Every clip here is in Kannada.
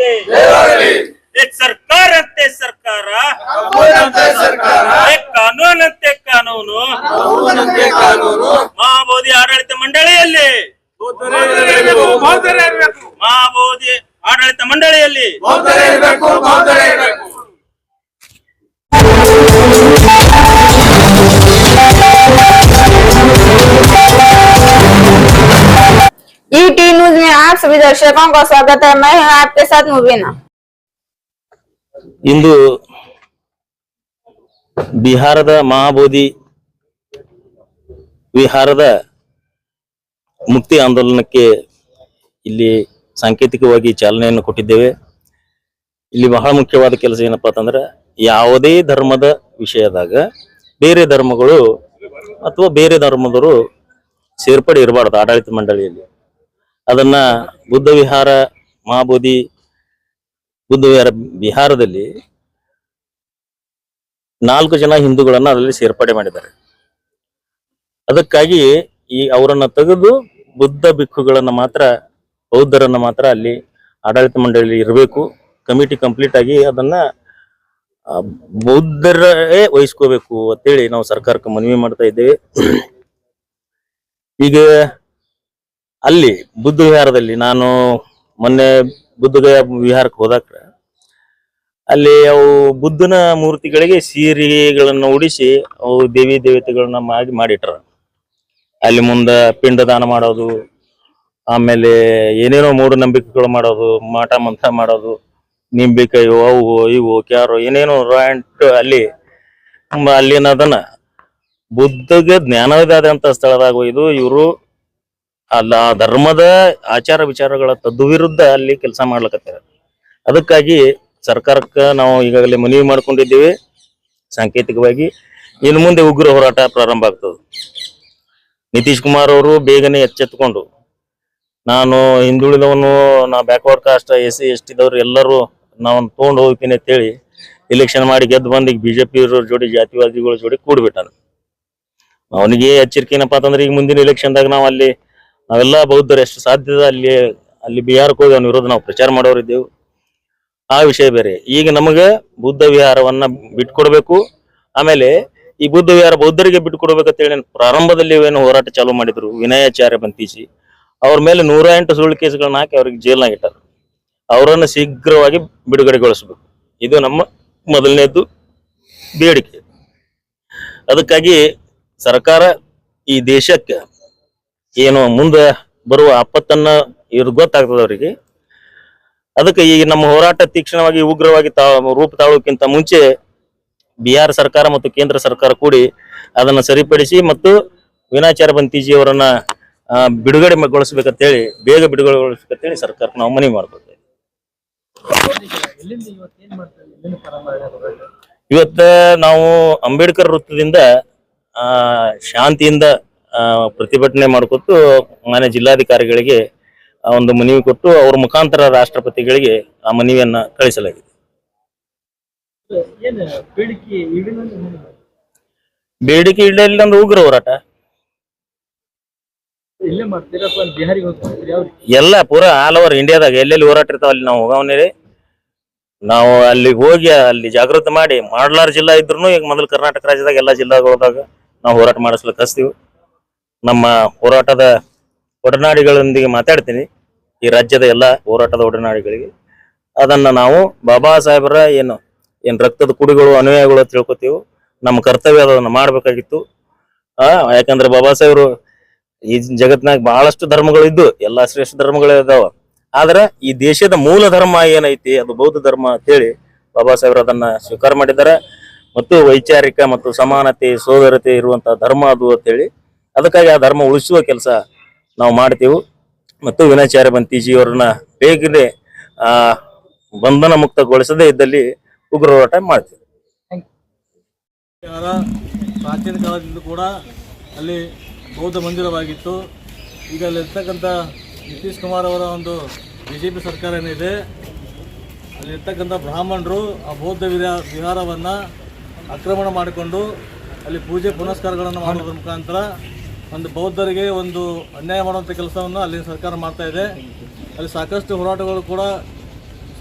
एक सरकार अंते सरकार एक कानूನು ಮಹಾಬೋಧಿ ಆಡಳಿತ ಮಂಡಳಿಯಲ್ಲಿ ಮಹಾಬೋಧಿ ಆಡಳಿತ ಮಂಡಳಿಯಲ್ಲಿ ईटी न्यूज में आप सभी दर्शकों का स्वागत है। मैं हूं आपके साथ मुबीना। इंदु बिहाರದ ಮಹಾಬೋಧಿ ವಿಹಾರದ ಮುಕ್ತಿ ಆಂದೋಲನಕ್ಕೆ ಇಲ್ಲಿ ಸಾಂಕೇತಿಕವಾಗಿ ಚಾಲನೆಯನ್ನು ಕೊಟ್ಟಿದ್ದೇವೆ. ಇಲ್ಲಿ ಬಹಳ ಮುಖ್ಯವಾದ ಕೆಲಸ ಏನಪ್ಪಾ ಅಂತಂದ್ರೆ ಯಾವುದೇ ಧರ್ಮದ ವಿಷಯದಾಗ ಬೇರೆ ಧರ್ಮಗಳು ಅಥವಾ ಬೇರೆ ಧರ್ಮದವರು ಸೇರ್ಪಡೆ ಇರಬಾರದು ಆಡಳಿತ ಮಂಡಳಿಯಲ್ಲಿ. ಅದನ್ನ ಬುದ್ಧ ವಿಹಾರ ಮಹಾಬೋಧಿ ಬುದ್ಧ ವಿಹಾರ ಬಿಹಾರದಲ್ಲಿ 4 ಜನ ಹಿಂದೂಗಳನ್ನ ಅದರಲ್ಲಿ ಸೇರ್ಪಡೆ ಮಾಡಿದ್ದಾರೆ. ಅದಕ್ಕಾಗಿ ಈ ಅವರನ್ನ ತೆಗೆದು ಬುದ್ಧ ಭಿಕ್ಷುಗಳನ್ನ ಮಾತ್ರ ಬೌದ್ಧರನ್ನ ಮಾತ್ರ ಅಲ್ಲಿ ಆಡಳಿತ ಮಂಡಳಿಯಲ್ಲಿ ಇರಬೇಕು. ಕಮಿಟಿ ಕಂಪ್ಲೀಟ್ ಆಗಿ ಅದನ್ನ ಬೌದ್ಧರೇ ವಹಿಸ್ಕೋಬೇಕು ಅಂತೇಳಿ ನಾವು ಸರ್ಕಾರಕ್ಕೆ ಮನವಿ ಮಾಡ್ತಾ ಇದ್ದೇವೆ. ಈಗ ಅಲ್ಲಿ ಬುದ್ಧ ವಿಹಾರದಲ್ಲಿ ನಾನು ಮೊನ್ನೆ ಬುದ್ಧಗಯ ವಿಹಾರಕ್ಕೆ ಹೋದಾಕ ಅಲ್ಲಿ ಅವು ಬುದ್ಧನ ಮೂರ್ತಿಗಳಿಗೆ ಸೀರೆಗಳನ್ನ ಉಡಿಸಿ ಅವು ದೇವಿ ದೇವತೆಗಳನ್ನ ಮಾಡಿಟ್ರ. ಅಲ್ಲಿ ಮುಂದೆ ಪಿಂಡದಾನ ಮಾಡೋದು, ಆಮೇಲೆ ಏನೇನೋ ಮೂಢನಂಬಿಕೆಗಳು ಮಾಡೋದು, ಮಾಟ ಮಂತ್ರ ಮಾಡೋದು, ನಿಂಬಿಕಾಯೋ ಅವು ಇವು ಕ್ಯಾರೋ ಏನೇನೋ ರಾಂಟ್ ಅಲ್ಲಿ ಅಲ್ಲಿನದನ್ನ ಬುದ್ಧಗೆ ಜ್ಞಾನವಾದಂತ ಸ್ಥಳದಾಗ ಒಯ್ದು ಇವರು ಅಲ್ಲ ಧರ್ಮದ ಆಚಾರ ವಿಚಾರಗಳ ತದ್ವಿರುದ್ಧ ಅಲ್ಲಿ ಕೆಲಸ ಮಾಡ್ಲಕತ್ತಾರೆ. ಅದಕ್ಕಾಗಿ ಸರ್ಕಾರಕ್ಕೆ ನಾವು ಈಗಾಗಲೇ ಮನವಿ ಮಾಡ್ಕೊಂಡಿದ್ದೇವೆ. ಸಾಂಕೇತಿಕವಾಗಿ ಇನ್ನು ಮುಂದೆ ಉಗ್ರ ಹೋರಾಟ ಪ್ರಾರಂಭ ಆಗ್ತದೆ. ನಿತೀಶ್ ಕುಮಾರ್ ಅವರು ಬೇಗನೆ ಎಚ್ಚೆತ್ತುಕೊಂಡು ನಾನು ಹಿಂದುಳಿದವನು, ನಾ ಬ್ಯಾಕ್ವರ್ಡ್ ಕಾಸ್ಟ್, SC ST ದವ್ರು ಎಲ್ಲರೂ ನಾವು ತೊಗೊಂಡು ಹೋಗ್ತೀನಿ ಅಂತೇಳಿ ಎಲೆಕ್ಷನ್ ಮಾಡಿ ಗೆದ್ದು ಬಂದು ಈಗ BJP ಜೋಡಿ ಜಾತಿವಾದಿಗಳ ಜೋಡಿ ಕೂಡ್ಬಿಟ್ಟಾನ. ಅವನಿಗೆ ಎಚ್ಚರಿಕೆ ಏನಪ್ಪಾ ಅಂತಂದ್ರೆ ಈಗ ಮುಂದಿನ ಎಲೆಕ್ಷನ್ದಾಗ ನಾವೆಲ್ಲ ಬೌದ್ಧರು ಎಷ್ಟು ಸಾಧ್ಯದ ಅಲ್ಲಿ ಬಿಹಾರಕ್ಕೆ ಹೋಗಿ ಅವನ ವಿರೋಧ ನಾವು ಪ್ರಚಾರ ಮಾಡೋರಿದ್ದೆವು. ಆ ವಿಷಯ ಬೇರೆ. ಈಗ ನಮಗೆ ಬುದ್ಧ ವಿಹಾರವನ್ನ ಬಿಟ್ಕೊಡ್ಬೇಕು. ಆಮೇಲೆ ಈ ಬುದ್ಧ ವಿಹಾರ ಬೌದ್ಧರಿಗೆ ಬಿಟ್ಕೊಡ್ಬೇಕಂತೇಳಿ ಪ್ರಾರಂಭದಲ್ಲಿ ಏನು ಹೋರಾಟ ಚಾಲೂ ಮಾಡಿದ್ರು ವಿನಯಾಚಾರ್ಯ ಬಂತೀಸಿ ಅವ್ರ ಮೇಲೆ 108 ಸುಳ್ಳು ಕೇಸುಗಳನ್ನ ಹಾಕಿ ಅವ್ರಿಗೆ ಜೈಲ್ನಾಗ ಇಟ್ಟಾರ. ಅವರನ್ನು ಶೀಘ್ರವಾಗಿ ಬಿಡುಗಡೆಗೊಳಿಸ್ಬೇಕು. ಇದು ನಮ್ಮ ಮೊದಲನೇದ್ದು ಬೇಡಿಕೆ. ಅದಕ್ಕಾಗಿ ಸರ್ಕಾರ ಈ ದೇಶಕ್ಕೆ ಏನು ಮುಂದೆ ಬರುವ ಆಪತ್ತನ್ನ ಇವ್ರಿಗೆ ಗೊತ್ತಾಗ್ತದ ಅವರಿಗೆ. ಅದಕ್ಕೆ ಈ ನಮ್ಮ ಹೋರಾಟ ತೀಕ್ಷ್ಣವಾಗಿ ಉಗ್ರವಾಗಿ ರೂಪ ತಾಳೋಕ್ಕಿಂತ ಮುಂಚೆ ಬಿಹಾರ ಸರ್ಕಾರ ಮತ್ತು ಕೇಂದ್ರ ಸರ್ಕಾರ ಕೂಡಿ ಅದನ್ನ ಸರಿಪಡಿಸಿ ಮತ್ತು ವಿನಾಚಾರ್ಯ ಬಂತೀಜಿ ಅವರನ್ನ ಬಿಡುಗಡೆಗೊಳಿಸ್ಬೇಕಂತೇಳಿ ಬೇಗ ಬಿಡುಗಡೆಗೊಳಿಸ್ಬೇಕಂತೇಳಿ ಸರ್ಕಾರಕ್ಕೆ ನಾವು ಮನವಿ ಮಾಡ್ಕೊತೇವೆ. ಇವತ್ತ ನಾವು ಅಂಬೇಡ್ಕರ್ ವೃತ್ತದಿಂದ ಶಾಂತಿಯಿಂದ ಪ್ರತಿಭಟನೆ ಮಾಡಿಕೊಟ್ಟು ಮಾನ್ಯ ಜಿಲ್ಲಾಧಿಕಾರಿಗಳಿಗೆ ಒಂದು ಮನವಿ ಕೊಟ್ಟು ಅವ್ರ ಮುಖಾಂತರ ರಾಷ್ಟ್ರಪತಿಗಳಿಗೆ ಆ ಮನವಿಯನ್ನ ಕಳಿಸಲಾಗಿದೆ. ಬೇಡಿಕೆ ಈಡೇರಿಲ್ಲ ಅಂದ್ರೆ ಉಗ್ರ ಹೋರಾಟ ಎಲ್ಲ ಪೂರಾ ಆಲ್ ಓವರ್ ಇಂಡಿಯಾದಾಗ ಎಲ್ಲೆಲ್ಲಿ ಹೋರಾಟ ಇರ್ತಾವ ಅಲ್ಲಿ ನಾವು ಹೋಗವನೇ. ನಾವು ಅಲ್ಲಿಗೆ ಹೋಗಿ ಅಲ್ಲಿ ಜಾಗೃತಿ ಮಾಡಿ ಮಾಡ್ಲಾರ ಜಿಲ್ಲಾ ಇದ್ರು ಈಗ ಮೊದಲು ಕರ್ನಾಟಕ ರಾಜ್ಯದಾಗ ಎಲ್ಲಾ ಜಿಲ್ಲಾಗಳದಾಗ ನಾವು ಹೋರಾಟ ಮಾಡಿಸ್ಲಿಕ್ಕೆ ಹಚ್ತೀವಿ. ನಮ್ಮ ಹೋರಾಟದ ಒಡನಾಡಿಗಳೊಂದಿಗೆ ಮಾತಾಡ್ತೀನಿ. ಈ ರಾಜ್ಯದ ಎಲ್ಲ ಹೋರಾಟದ ಒಡನಾಡಿಗಳಿಗೆ ಅದನ್ನ ನಾವು ಬಾಬಾ ಸಾಹೇಬರ ಏನು ರಕ್ತದ ಕುಡಿಗಳು ಅನುಯಾಯಿಗಳು ತಿಳ್ಕೊತೀವಿ. ನಮ್ಮ ಕರ್ತವ್ಯ ಅದನ್ನ ಮಾಡ್ಬೇಕಾಗಿತ್ತು. ಯಾಕಂದ್ರೆ ಬಾಬಾ ಸಾಹೇಬರು ಈ ಜಗತ್ನಾಗ ಬಹಳಷ್ಟು ಧರ್ಮಗಳು ಇದ್ದು ಎಲ್ಲಾ ಶ್ರೇಷ್ಠ ಧರ್ಮಗಳು ಇದಾವ. ಆದ್ರೆ ಈ ದೇಶದ ಮೂಲ ಧರ್ಮ ಏನೈತಿ ಅದು ಬೌದ್ಧ ಧರ್ಮ ಅಂತೇಳಿ ಬಾಬಾ ಸಾಹೇಬರು ಅದನ್ನ ಸ್ವೀಕಾರ ಮಾಡಿದ್ದಾರೆ. ಮತ್ತು ವೈಚಾರಿಕ ಮತ್ತು ಸಮಾನತೆ ಸೋದರತೆ ಇರುವಂತಹ ಧರ್ಮ ಅದು ಅಂತೇಳಿ ಅದಕ್ಕಾಗಿ ಆ ಧರ್ಮ ಉಳಿಸುವ ಕೆಲಸ ನಾವು ಮಾಡ್ತೀವಿ. ಮತ್ತು ವಿನಾಚಾರ್ಯ ಬಂತೀಜಿ ಅವರನ್ನ ಬೇಗನೆ ಬಂಧನ ಮುಕ್ತಗೊಳಿಸದೇ ಇದ್ದಲ್ಲಿ ಉಗ್ರ ಹೋರಾಟ ಮಾಡ್ತೀವಿ. ಪ್ರಾಚೀನ ಕಾಲದಿಂದ ಕೂಡ ಅಲ್ಲಿ ಬೌದ್ಧ ಮಂದಿರವಾಗಿತ್ತು. ಈಗ ಅಲ್ಲಿರ್ತಕ್ಕಂಥ ನಿತೀಶ್ ಕುಮಾರ್ ಅವರ ಒಂದು BJP ಸರ್ಕಾರ ಏನಿದೆ ಅಲ್ಲಿರ್ತಕ್ಕಂಥ ಬ್ರಾಹ್ಮಣರು ಆ ಬೌದ್ಧ ವಿಹಾರವನ್ನು ಆಕ್ರಮಣ ಮಾಡಿಕೊಂಡು ಅಲ್ಲಿ ಪೂಜೆ ಪುನಸ್ಕಾರಗಳನ್ನು ಮಾಡೋದ್ರ ಮುಖಾಂತರ ಒಂದು ಬೌದ್ಧರಿಗೆ ಒಂದು ಅನ್ಯಾಯ ಮಾಡುವಂಥ ಕೆಲಸವನ್ನು ಅಲ್ಲಿ ಸರ್ಕಾರ ಮಾಡ್ತಾ ಇದೆ. ಅಲ್ಲಿ ಸಾಕಷ್ಟು ಹೋರಾಟಗಳು ಕೂಡ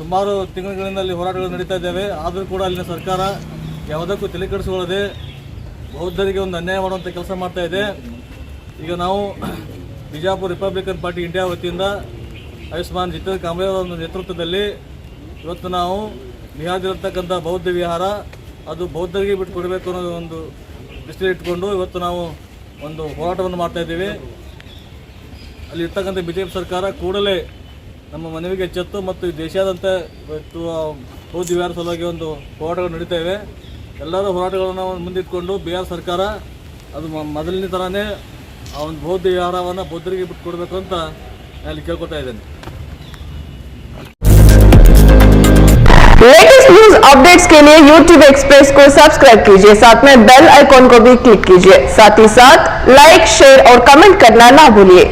ಸುಮಾರು ತಿಂಗಳುಗಳಿಂದ ಅಲ್ಲಿ ಹೋರಾಟಗಳು ನಡೀತಾ ಇದ್ದಾವೆ. ಆದರೂ ಕೂಡ ಅಲ್ಲಿನ ಸರ್ಕಾರ ಯಾವುದಕ್ಕೂ ತಲೆ ಕೆಡಿಸಿಕೊಳ್ಳದೆ ಬೌದ್ಧರಿಗೆ ಒಂದು ಅನ್ಯಾಯ ಮಾಡುವಂಥ ಕೆಲಸ ಮಾಡ್ತಾ ಇದೆ. ಈಗ ನಾವು ಬಿಜಾಪುರ ರಿಪಬ್ಲಿಕನ್ ಪಾರ್ಟಿ ಇಂಡಿಯಾ ವತಿಯಿಂದ ಆಯುಷ್ಮಾನ್ ಜಿತೇಂದ್ರ ಕಾಂಬ್ಳೆ ಅವರ ಒಂದು ನೇತೃತ್ವದಲ್ಲಿ ಇವತ್ತು ನಾವು ಬಿಹಾರದಲ್ಲಿರ್ತಕ್ಕಂಥ ಬೌದ್ಧ ವಿಹಾರ ಅದು ಬೌದ್ಧರಿಗೆ ಬಿಟ್ಟು ಕೊಡಬೇಕು ಅನ್ನೋ ಒಂದು ದೃಷ್ಟಿಯಲ್ಲಿ ಇಟ್ಕೊಂಡು ಇವತ್ತು ನಾವು ಒಂದು ಹೋರಾಟವನ್ನು ಮಾಡ್ತಾ ಇದ್ದೀವಿ. ಅಲ್ಲಿ ಇರ್ತಕ್ಕಂಥ BJP ಸರ್ಕಾರ ಕೂಡಲೇ ನಮ್ಮ ಮನವಿಗೆ ಎಚ್ಚೆತ್ತು ಮತ್ತು ಈ ದೇಶಾದ್ಯಂತ ಇವತ್ತು ಬೌದ್ಧ ವಿಹಾರ ಸಲುವಾಗಿ ಒಂದು ಹೋರಾಟಗಳು ನಡೀತಾ ಇವೆ. ಎಲ್ಲರ ಹೋರಾಟಗಳನ್ನು ಮುಂದಿಟ್ಕೊಂಡು ಬಿಹಾರ ಸರ್ಕಾರ ಅದು ಮೊದಲಿನ ಥರನೇ ಆ ಒಂದು ಬೌದ್ಧ ವಿಹಾರವನ್ನು ಬೌದ್ಧರಿಗೆ ಬಿಟ್ಟು ಕೊಡಬೇಕು ಅಂತ ಅಲ್ಲಿ ಕೇಳ್ಕೊತಾ ಇದ್ದೇನೆ. लेटेस्ट न्यूज अपडेट्स के लिए YouTube एक्सप्रेस को सब्सक्राइब कीजिए, साथ में बेल आइकॉन को भी क्लिक कीजिए, साथ ही साथ लाइक, शेयर और कमेंट करना ना भूलिए.